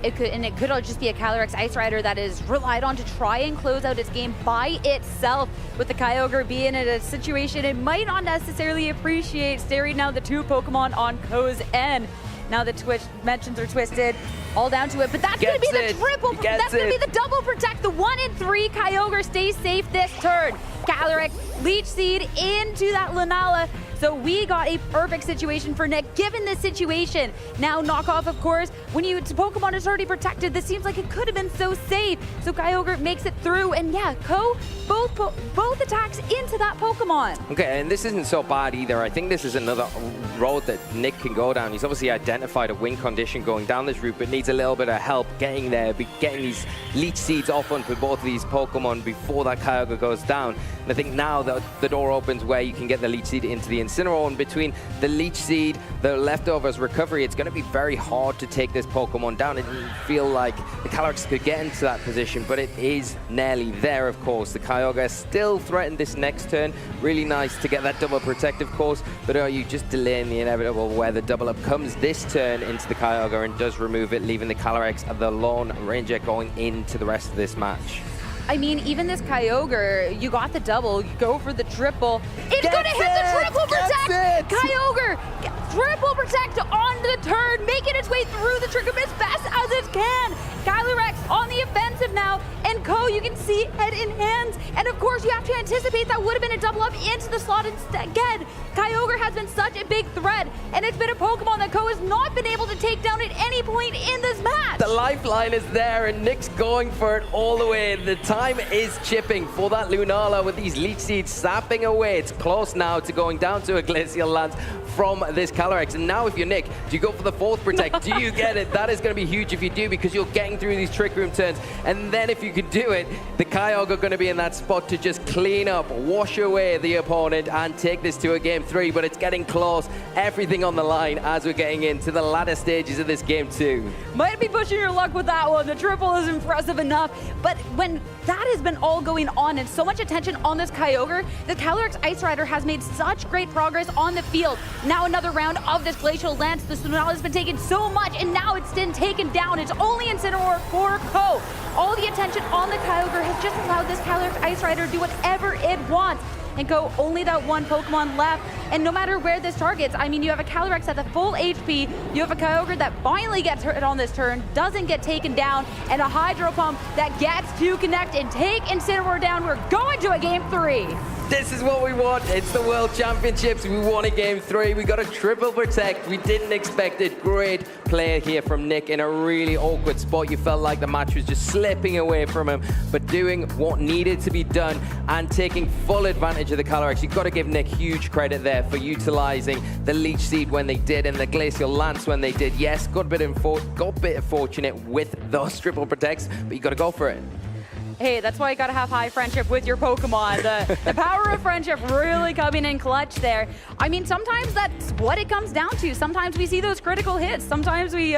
It could just be a Calyrex Ice Rider that is relied on to try and close out its game by itself, with the Kyogre being in a situation it might not necessarily appreciate, staring now the two Pokemon on Ko's end. Now the dimensions are twisted, all down to it, but that's going to be the triple, that's going to be the double protect. The 1 in 3 Kyogre stays safe this turn. Calyrex, Leech Seed into that Lunala. So we got a perfect situation for Nick, given this situation. Now knockoff, of course, when Pokemon is already protected, this seems like it could have been so safe. So Kyogre makes it through, and yeah, Ko, both attacks into that Pokemon. Okay, and this isn't so bad either. I think this is another road that Nick can go down. He's obviously identified a win condition going down this route, but needs a little bit of help getting there, getting these Leech Seeds off onto both of these Pokemon before that Kyogre goes down. And I think now the door opens where you can get the Leech Seed into the Incineroar, and between the Leech Seed, the leftovers recovery, it's going to be very hard to take this Pokemon down. It didn't feel like the Calyrex could get into that position, but it is nearly there, of course. The Kyogre still threatened this next turn. Really nice to get that double protect, of course, but are you just delaying the inevitable where the double up comes this turn into the Kyogre and does remove it, leaving the Calyrex the lone ranger going into the rest of this match. I mean, even this Kyogre, you got the double, you go for the triple. It's going to hit the triple protect! Kyogre, triple protect on the turn, making its way through the Trick Room as fast as it can. Calyrex on the offensive now, and Ko, you can see, head in hands. And of course, you have to anticipate that would have been a double up into the slot instead. Again, Kyogre has been such a big threat, and it's been a Pokemon that Ko has not been able to take down at any point in this match. The lifeline is there, and Nick's going for it all the way. The time is chipping for that Lunala with these Leech Seeds sapping away. It's close now to going down to a Glacial Lance from this Calyrex. And now if you're Nick, do you go for the fourth protect? Do you get it? That is going to be huge if you do, because you're getting through these Trick Room turns. And then if you can do it, the Kyogre are going to be in that spot to just clean up, wash away the opponent and take this to a game 3. But it's getting close. Everything on the line as we're getting into the latter stages of this game 2. Might be pushing your luck with that one. The triple is impressive enough. But when that has been all going on and so much attention on this Kyogre, the Calyrex Ice Rider has made such great progress on the field. Now another round of this Glacial Lance. The Lunala has been taking so much, and now it's been taken down. It's only Incineroar for Ko. All the attention on the Kyogre has just allowed this Calyrex Ice Rider to do whatever it wants. And Ko, only that one Pokemon left. And no matter where this targets, I mean, you have a Calyrex at the full HP, you have a Kyogre that finally gets hit on this turn, doesn't get taken down, and a Hydro Pump that gets to connect and take Incineroar down. We're going to a game 3. This is what we want. It's the World Championships. We won a game 3. We got a triple protect. We didn't expect it. Great play here from Nick in a really awkward spot. You felt like the match was just slipping away from him, but doing what needed to be done and taking full advantage of the Calyrex. You've got to give Nick huge credit there for utilizing the Leech Seed when they did and the Glacial Lance when they did. Yes, got a bit fortunate with those triple protects, but you got to go for it. Hey, that's why you gotta have high friendship with your Pokemon. The power of friendship really coming in clutch there. I mean, sometimes that's what it comes down to. Sometimes we see those critical hits. Sometimes we,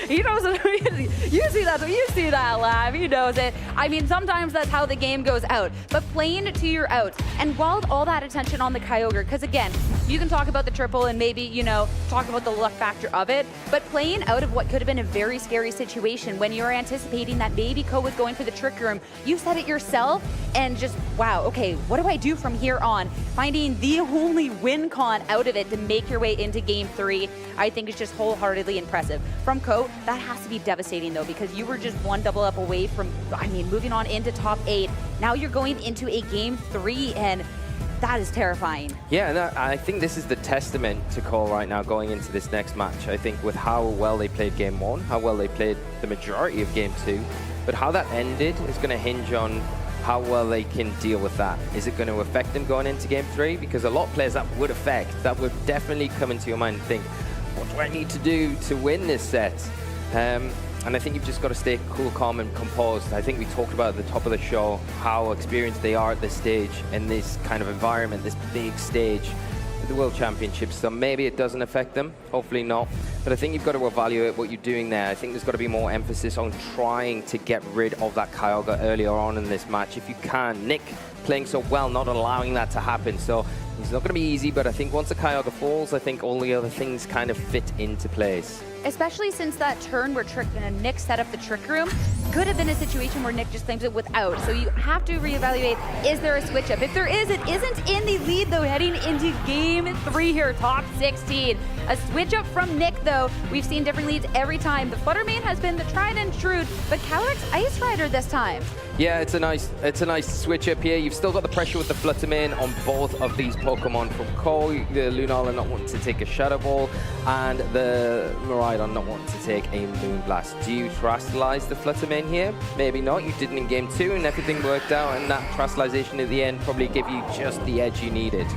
he knows it. You see that laugh, he knows it. I mean, sometimes that's how the game goes out. But playing to your outs. And while all that attention on the Kyogre, because again, you can talk about the triple and maybe, you know, talk about the luck factor of it, but playing out of what could have been a very scary situation when you're anticipating that maybe Ko was going for the Trick Room, You said it yourself, and just, wow, okay, what do I do from here on? Finding the only win con out of it to make your way into game 3, I think is just wholeheartedly impressive. From Ko, that has to be devastating though, because you were just one double up away from, moving on into top 8. Now you're going into a game 3, and that is terrifying. Yeah, and I think this is the testament to Cole right now going into this next match. I think with how well they played game 1, how well they played the majority of game 2, but how that ended is going to hinge on how well they can deal with that. Is it going to affect them going into game 3? Because a lot of players that would affect, that would definitely come into your mind and think, what do I need to do to win this set? And I think you've just got to stay cool, calm, and composed. I think we talked about at the top of the show how experienced they are at this stage, in this kind of environment, this big stage, the World Championships. So maybe it doesn't affect them, hopefully not. But I think you've got to evaluate what you're doing there. I think there's got to be more emphasis on trying to get rid of that Kyogre earlier on in this match if you can. Nick playing so well, not allowing that to happen. So it's not going to be easy, but I think once the Kyogre falls, I think all the other things kind of fit into place. Especially since that turn where Nick set up the Trick Room, could have been a situation where Nick just claims it without. So you have to reevaluate, is there a switch up? If there is, it isn't in the lead though, heading into game 3 here, top 16. A switch up from Nick though, we've seen different leads every time. The Fluttermane has been the tried and true, but Calyrex Ice Rider this time. Yeah, it's a nice switch up here. You've still got the pressure with the Fluttermane on both of these Pokemon from Cole. The Lunala not wanting to take a Shadow Ball, and the Miraidon not wanting to take a Moonblast. Do you Terastallize the Fluttermane here? Maybe not. You didn't in game 2 and everything worked out, and that Terastallization at the end probably gave you just the edge you needed.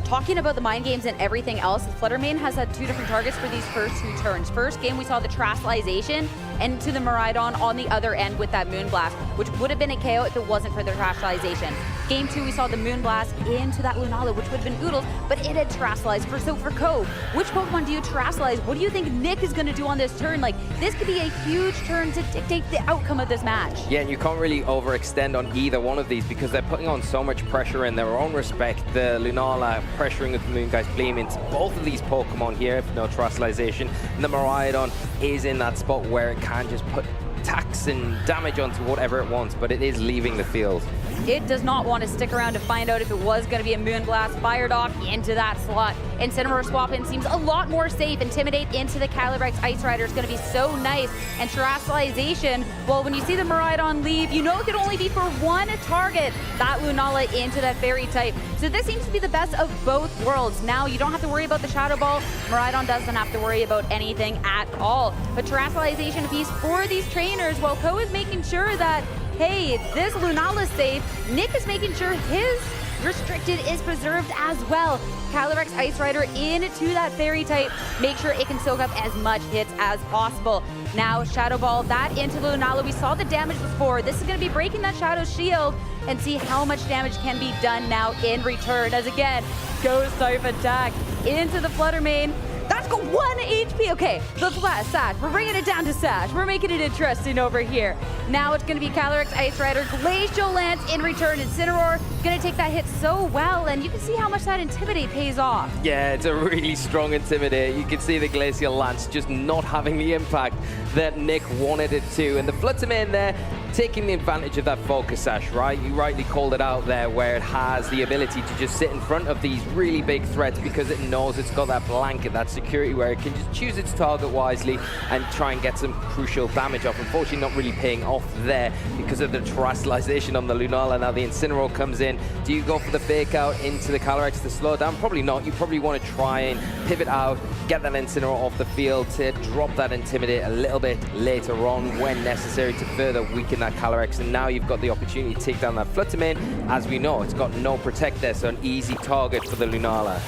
Talking about the mind games and everything else, the Fluttermane has had 2 different targets for these first 2 turns. First game, we saw the Terastallization into the Miraidon on the other end with that Moonblast, which would have been a KO if it wasn't for the Terastallization. Game 2, we saw the Moonblast into that Lunala, which would have been Oodles, but it had Terastallized. So for Ko, which Pokemon do you Terastallize? What do you think Nick is going to do on this turn? Like, this could be a huge turn to dictate the outcome of this match. Yeah, and you can't really overextend on either one of these because they're putting on so much pressure in their own respect. The Lunala pressuring with the Moongeist Gleam into both of these Pokemon here, if no Terastallization, and the Miraidon is in that spot where it can just put attacks and damage onto whatever it wants, but it is leaving the field. It does not want to stick around to find out if it was going to be a Moonblast. Fired off into that slot. Incineroar swap-in seems a lot more safe. Intimidate into the Calyrex Ice Rider is going to be so nice. And Terastallization, well, when you see the Miraidon leave, you know it could only be for one target. That Lunala into that Fairy type. So this seems to be the best of both worlds. Now you don't have to worry about the Shadow Ball. Miraidon doesn't have to worry about anything at all. But Terastallization piece for these trainers, well, Ko is making sure that, hey, this Lunala's safe. Nick is making sure his restricted is preserved as well. Calyrex Ice Rider into that Fairy type. Make sure it can soak up as much hits as possible. Now Shadow Ball that into the Lunala. We saw the damage before. This is going to be breaking that Shadow Shield and see how much damage can be done now in return. As again, Ghost type attack into the Fluttermane. That's got 1 HP. Okay, the Sash. We're bringing it down to Sash. We're making it interesting over here. Now it's going to be Calyrex Ice Rider. Glacial Lance in return. Incineroar going to take that hit so well, and you can see how much that Intimidate pays off. Yeah, it's a really strong Intimidate. You can see the Glacial Lance just not having the impact that Nick wanted it to. And the Fluttermane there, taking the advantage of that Focus Sash, right? You rightly called it out there, where it has the ability to just sit in front of these really big threats because it knows it's got that blanket, that security, where it can just choose its target wisely and try and get some crucial damage off. Unfortunately, not really paying off there because of the Terastallization on the Lunala. Now the Incineroar comes in. Do you go for the fake out into the Calyrex to slow down? Probably not. You probably want to try and pivot out, get that Incineroar off the field to drop that Intimidate a little bit later on when necessary to further weaken that Calyrex. And now you've got the opportunity to take down that Fluttermane. As we know, it's got no Protect there, so an easy target for the Lunala.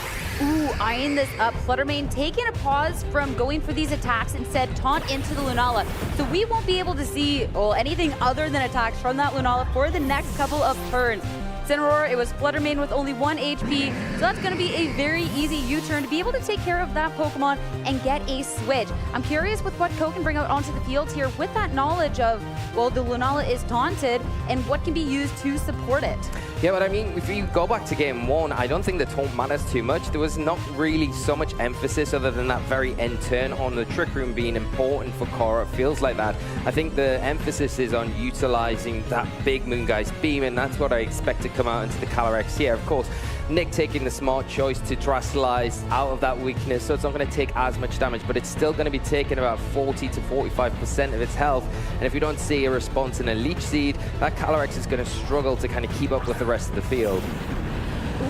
Ooh, eyeing this up. Fluttermane taking a pause from going for these attacks, instead taunt into the Lunala. So we won't be able to see anything other than attacks from that Lunala for the next couple of turns. Incineroar, it was Fluttermane with only 1 HP, so that's going to be a very easy U-turn to be able to take care of that Pokemon and get a switch. I'm curious with what Ko can bring out onto the field here with that knowledge of, well, the Lunala is taunted and what can be used to support it. Yeah, but I mean, if you go back to game 1, I don't think the taunt matters too much. There was not really so much emphasis other than that very end turn on the Trick Room being important for Korra. It feels like that. I think the emphasis is on utilizing that big Moongeist beam, and that's what I expect to come out into the Calyrex here. Of course, Nick taking the smart choice to Terastallize out of that weakness, so it's not going to take as much damage, but it's still going to be taking about 40 to 45% of its health. And if you don't see a response in a Leech Seed, that Calyrex is going to struggle to kind of keep up with the rest of the field.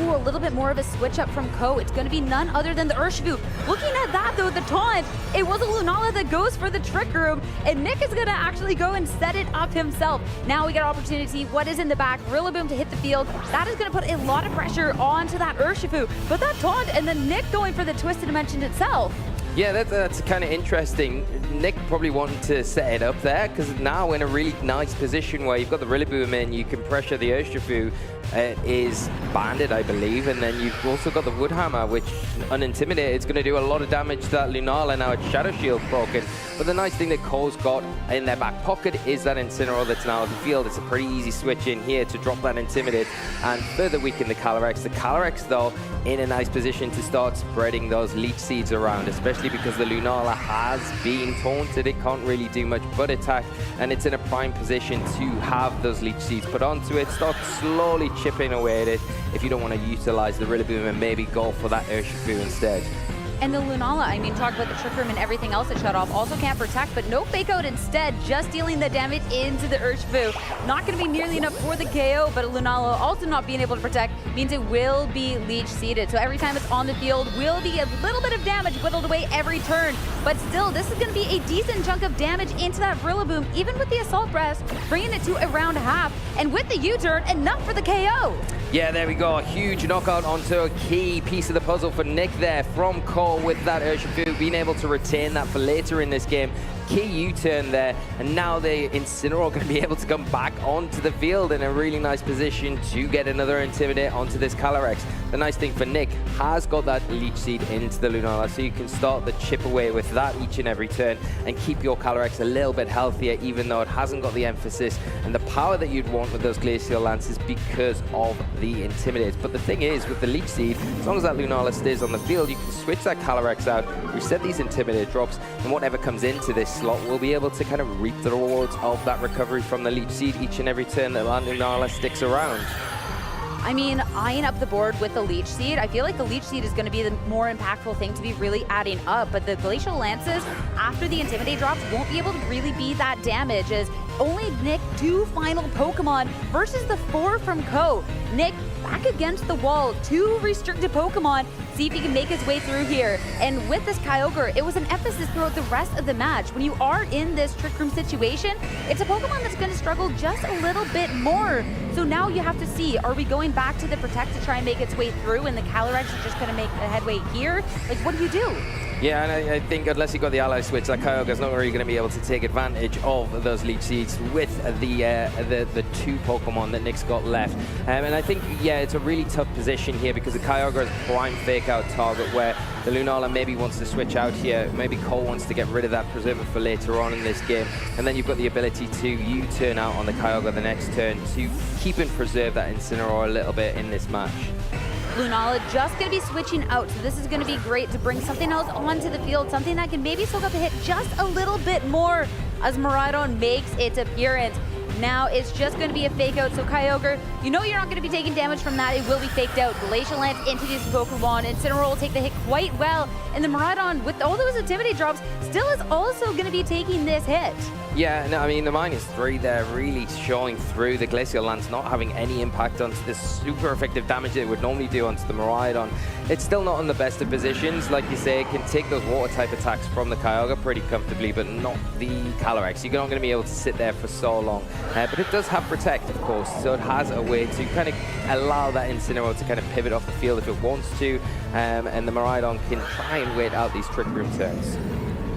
Ooh, a little bit more of a switch up from Ko. It's going to be none other than the Urshifu. Looking at that, though, the taunt, it was a Lunala that goes for the Trick Room, and Nick is going to actually go and set it up himself. Now we get an opportunity. What is in the back? Rillaboom to hit the field. That is going to put a lot of pressure onto that Urshifu. But that taunt, and then Nick going for the Twisted Dimension itself. Yeah, that's kind of interesting. Nick probably wanted to set it up there because now we're in a really nice position where you've got the Rillaboom in, you can pressure the Urshifu. It is banded, I believe, and then you've also got the Woodhammer, which unintimidated is going to do a lot of damage to that Lunala. Now it's Shadow Shield broken, but the nice thing that Ko's got in their back pocket is that Incineroar that's now on the field. It's a pretty easy switch in here to drop that Intimidate and further weaken the Calyrex. The Calyrex, though, in a nice position to start spreading those Leech Seeds around, especially because the Lunala has been taunted. It can't really do much but attack, and it's in a prime position to have those Leech Seeds put onto it, start slowly chipping away at it if you don't want to utilize the Rillaboom and maybe go for that Urshifu instead. And the Lunala, I mean, talk about the Trick Room and everything else it shut off, also can't protect, but no fake out instead, just dealing the damage into the Urshifu. Not going to be nearly enough for the KO, but a Lunala also not being able to protect means it will be Leech Seeded. So every time it's on the field, will be a little bit of damage whittled away every turn. But still, this is going to be a decent chunk of damage into that Rillaboom, even with the Assault Breast, bringing it to around half. And with the U-turn, enough for the KO. Yeah, there we go. A huge knockout onto a key piece of the puzzle for Nick there from Ko with that Urshifu, being able to retain that for later in this game. Key U-turn there, and now the Incineroar going to be able to come back onto the field in a really nice position to get another Intimidate onto this Calyrex. The nice thing for Nick has got that Leech Seed into the Lunala, so you can start the chip away with that each and every turn and keep your Calyrex a little bit healthier, even though it hasn't got the emphasis and the power that you'd want with those Glacial Lances because of the Intimidate. But the thing is, with the Leech Seed, as long as that Lunala stays on the field, you can switch that Calyrex out, reset these Intimidate drops, and whatever comes into this slot will be able to kind of reap the rewards of that recovery from the Leech Seed each and every turn that Lunala sticks around. I mean, eyeing up the board with the Leech Seed, I feel like the Leech Seed is going to be the more impactful thing to be really adding up, but the Glacial Lances, after the Intimidate drops, won't be able to really be that damage, as only Nick 2 final Pokemon versus the 4 from Ko. Nick back against the wall, 2 restricted Pokemon, see if he can make his way through here. And with this Kyogre, it was an emphasis throughout the rest of the match. When you are in this Trick Room situation, it's a Pokemon that's going to struggle just a little bit more. So now you have to see, are we going back to the Protect to try and make its way through, and the Calyrex is just going to make a headway here? Like, what do you do? Yeah, and I think unless you got the Ally Switch, that Kyogre's not really going to be able to take advantage of those Leech Seeds with the 2 Pokemon that Nick's got left. And I think, yeah, it's a really tough position here because the Kyogre is a prime fake-out target where the Lunala maybe wants to switch out here. Maybe Cole wants to get rid of that Preserver for later on in this game. And then you've got the ability to U-turn out on the Kyogre the next turn to keep and preserve that Incineroar a little bit in this match. Lunala just going to be switching out, so this is going to be great to bring something else onto the field, something that can maybe soak up the hit just a little bit more as Miraidon makes its appearance. Now it's just going to be a fake out, so Kyogre, you know you're not going to be taking damage from that. It will be faked out. Glacial Lance into these Pokemon. Incineroar will take the hit quite well, and the Miraidon, with all those Intimidate drops, still is also going to be taking this hit. Yeah, no, I mean, the -3 there really showing through. The Glacial Lance not having any impact onto this super effective damage that it would normally do onto the Miraidon. It's still not in the best of positions. Like you say, it can take those water-type attacks from the Kyogre pretty comfortably, but not the Calyrex. You're not going to be able to sit there for so long. But it does have Protect, of course, so it has a way to kind of allow that Incineroar to kind of pivot off the field if it wants to, and the Miraidon can try and wait out these Trick Room turns.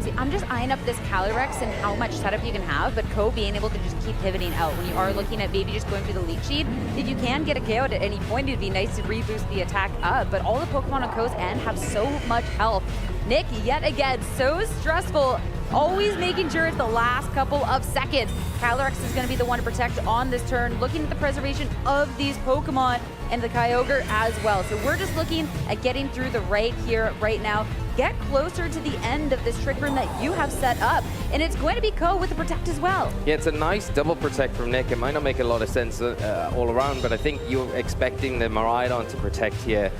See, I'm just eyeing up this Calyrex and how much setup you can have, but Ko being able to just keep pivoting out when you are looking at maybe just going through the lead sheet. If you can get a KO at any point, it'd be nice to reboost the attack up, but all the Pokemon on Ko's end have so much health. Nick, yet again, so stressful, always making sure it's the last couple of seconds. Calyrex is going to be the one to protect on this turn, looking at the preservation of these Pokemon and the Kyogre as well. So we're just looking at getting through the right here, right now. Get closer to the end of this Trick Room that you have set up, and it's going to be Ko with the Protect as well. Yeah, it's a nice double Protect from Nick. It might not make a lot of sense all around, but I think you're expecting the Miraidon to Protect here.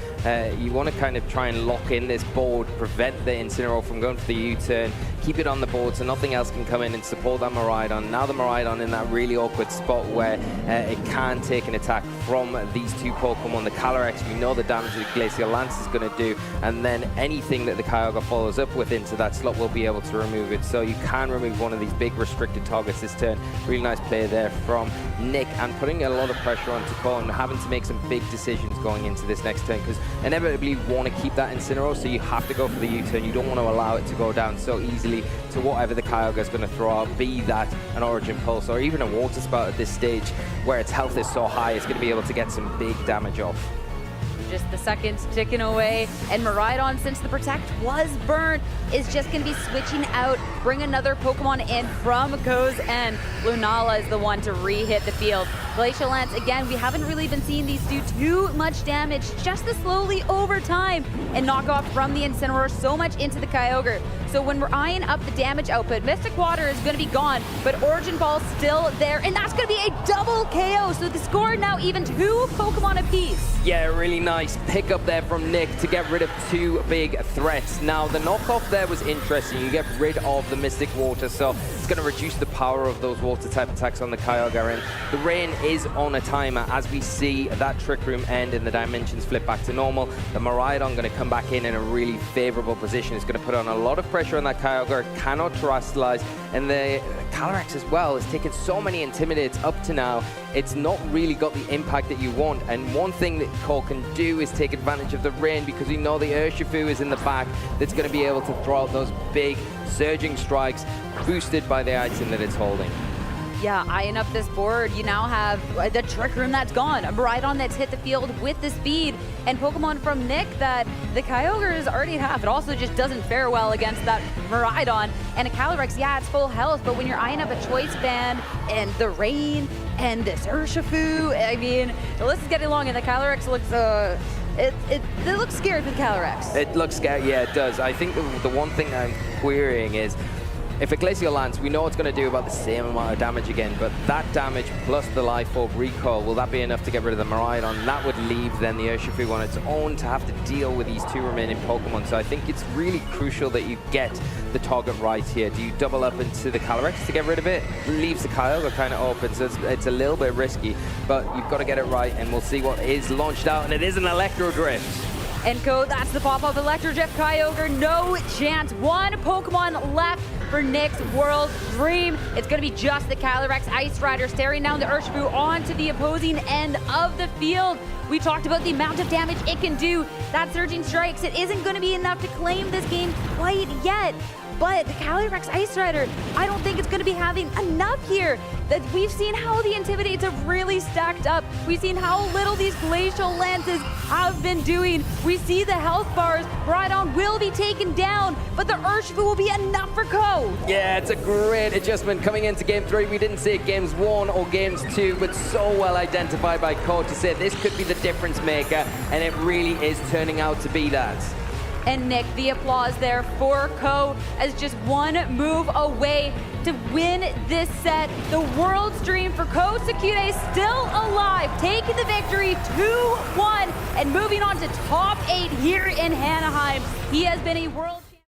You want to kind of try and lock in this board, prevent the Incineroar from going for the U-turn, keep it on the board so nothing else can come in and support that Miraidon. Now the Miraidon in that really awkward spot where it can take an attack from these two Pokemon. The Calyrex, we know the damage that Glacial Lance is going to do, and then anything that the Kyogre follows up with into that slot will be able to remove it. So you can remove one of these big restricted targets this turn. Really nice play there from Nick, and putting a lot of pressure onto Ko and having to make some big decisions going into this next turn, because inevitably you want to keep that Incineroar, so you have to go for the U-turn. You don't want to allow it to go down so easily to whatever the Kyogre is going to throw out, be that an Origin Pulse or even a Water Spout at this stage where its health is so high, it's going to be able to get some big damage off. Just the seconds ticking away, and Miraidon, since the Protect was burnt, is just going to be switching out, bring another Pokemon in from Ko's end. Lunala is the one to re-hit the field. Glacial Lance, again, we haven't really been seeing these do too much damage, just slowly over time, and knock off from the Incineroar so much into the Kyogre. So when we're eyeing up the damage output, Mystic Water is going to be gone, but Origin Ball's still there, and that's going to be a double KO. So the score now even 2 Pokemon apiece. Yeah, really nice pick up there from Nick to get rid of 2 big threats. Now, the knockoff there was interesting. You get rid of the Mystic Water, so it's going to reduce the power of those Water-type attacks on the Kyogre. And the rain is on a timer as we see that Trick Room end and the dimensions flip back to normal. The Miraidon going to come back in a really favorable position. It's going to put on a lot of pressure on that Kyogre, cannot terrestrialize, and the Calyrex as well has taken so many Intimidates up to now. It's not really got the impact that you want, and one thing that Ko can do is take advantage of the rain, because we know the Urshifu is in the back that's going to be able to throw out those big surging strikes boosted by the item that it's holding. Yeah, eyeing up this board, you now have the Trick Room that's gone, a Miraidon that's hit the field with the speed, and Pokemon from Nick that the Kyogres already have. It also just doesn't fare well against that Miraidon. And a Calyrex, yeah, it's full health, but when you're eyeing up a Choice Band and the rain and this Urshifu, I mean, the list is getting long, and the Calyrex looks, it looks scary for the Calyrex. It looks scary, yeah, it does. I think the one thing I'm querying is, if a Glacial Lance, we know it's going to do about the same amount of damage again, but that damage plus the Life Orb recoil, will that be enough to get rid of the Miraidon? That would leave then the Urshifu on its own to have to deal with these 2 remaining Pokemon. So I think it's really crucial that you get the target right here. Do you double up into the Calyrex to get rid of it? Leaves the Kyogre kind of open, so it's a little bit risky, but you've got to get it right, and we'll see what is launched out, and it is an Electro Drift. And Ko, that's the pop-up Electro Drift Kyogre, no chance. 1 Pokemon left for Nick's World Dream. It's going to be just the Calyrex Ice Rider staring down the Urshifu onto the opposing end of the field. We talked about the amount of damage it can do. That Surging Strikes, it isn't going to be enough to claim this game quite yet. But the Calyrex Ice Rider, I don't think it's going to be having enough here. That we've seen how the Intimidates have really stacked up. We've seen how little these Glacial Lances have been doing. We see the health bars. Miraidon will be taken down, but the Urshifu will be enough for Ko. Yeah, it's a great adjustment coming into Game 3. We didn't see it Games 1 or Games 2, but so well identified by Ko to say this could be the difference maker, and it really is turning out to be that. And Nick, the applause there for Ko as just 1 move away to win this set. The World's Dream for Ko Tsukide still alive, taking the victory 2-1 and moving on to top 8 here in Anaheim. He has been a world